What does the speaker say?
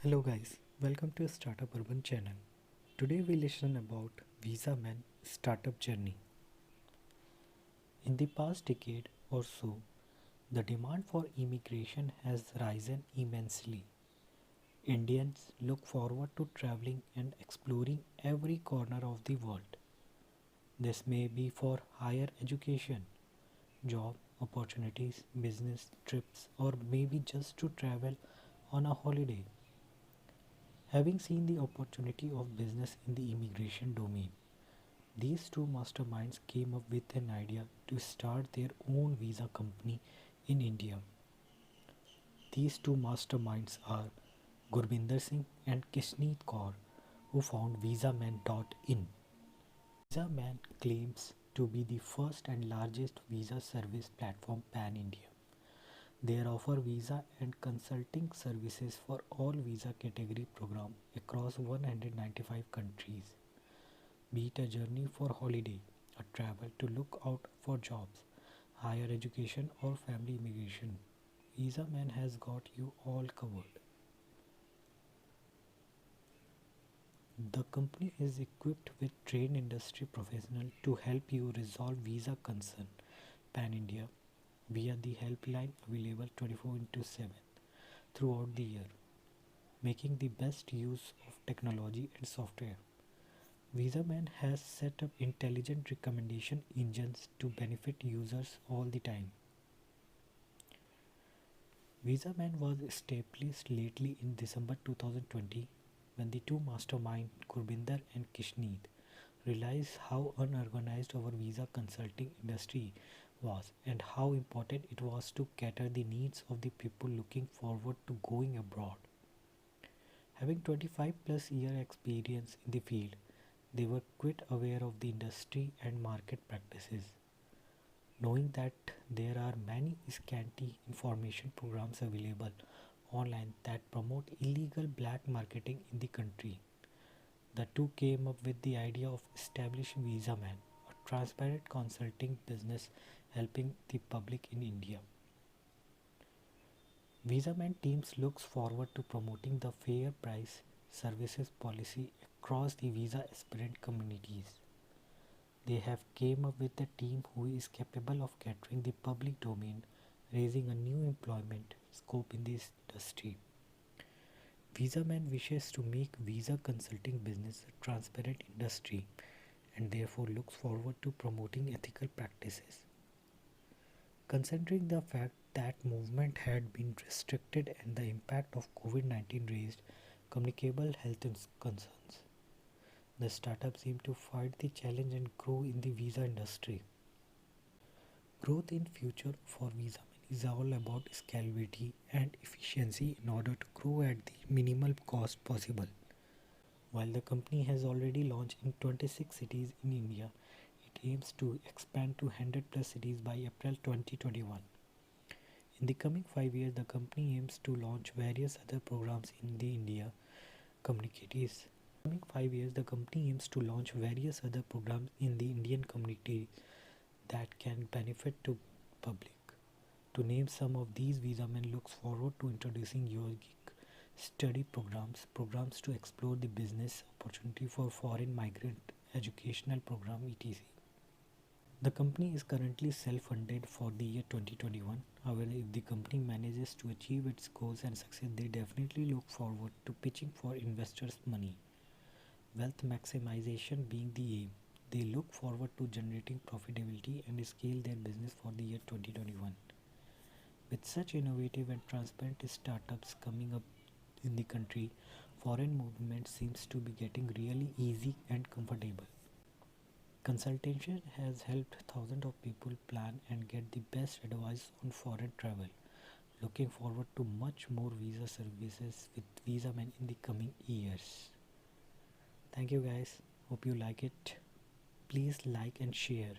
Hello guys, welcome to Startup Urban channel. Today we listen about Visa Man startup journey. In the past decade or so, the demand for immigration has risen immensely. Indians look forward to traveling and exploring every corner of the world. This may be for higher education, job opportunities, business trips, or maybe just to travel on a holiday. Having seen the opportunity of business in the immigration domain, these two masterminds came up with an idea to start their own visa company in India. These two masterminds are Gurbinder Singh and Kishneet Kaur, who found VisaMan.in. VisaMan claims to be the first and largest visa service platform pan-India. They offer visa and consulting services for all visa category programs across 195 countries. Be it a journey for holiday, a travel to look out for jobs, higher education or family immigration, Visa Man has got you all covered. The company is equipped with trained industry professionals to help you resolve visa concern pan India via the helpline available 24/7 throughout the year, making the best use of technology and software. VisaMan has set up intelligent recommendation engines to benefit users all the time. VisaMan was established lately in December 2020 when the two masterminds Gurbinder and Kishneet realized how unorganized our visa consulting industry was and how important it was to cater the needs of the people looking forward to going abroad. Having 25 plus year experience in the field, they were quite aware of the industry and market practices. Knowing that there are many scanty information programs available online that promote illegal black marketing in the country, the two came up with the idea of establishing VisaMan, a transparent consulting business helping the public in India. VisaMan teams looks forward to promoting the fair price services policy across the visa aspirant communities. They have came up with a team who is capable of catering the public domain, raising a new employment scope in this industry. VisaMan wishes to make visa consulting business a transparent industry and therefore looks forward to promoting ethical practices. Considering the fact that movement had been restricted and the impact of COVID-19 raised communicable health concerns, the startup seemed to fight the challenge and grow in the visa industry. Growth in future for VisaMan is all about scalability and efficiency in order to grow at the minimal cost possible. While the company has already launched in 26 cities in India, it aims to expand to 100 plus cities by April 2021. In the coming 5 years, the company aims to launch various other programs in the India communities. In the coming 5 years, the company aims to launch various other programs in the Indian community that can benefit to public. To name some of these, VisaMan looks forward to introducing yogic study programs to explore the business opportunity for foreign migrant educational program etc. The company is currently self-funded for the year 2021. However, if the company manages to achieve its goals and success, they definitely look forward to pitching for investors' money. Wealth maximization being the aim, they look forward to generating profitability and scale their business for the year 2021. With such innovative and transparent startups coming up in the country, foreign movement seems to be getting really easy and comfortable. Consultation has helped thousands of people plan and get the best advice on foreign travel. Looking forward to much more visa services with VisaMan in the coming years. Thank you guys. Hope you like it. Please like and share.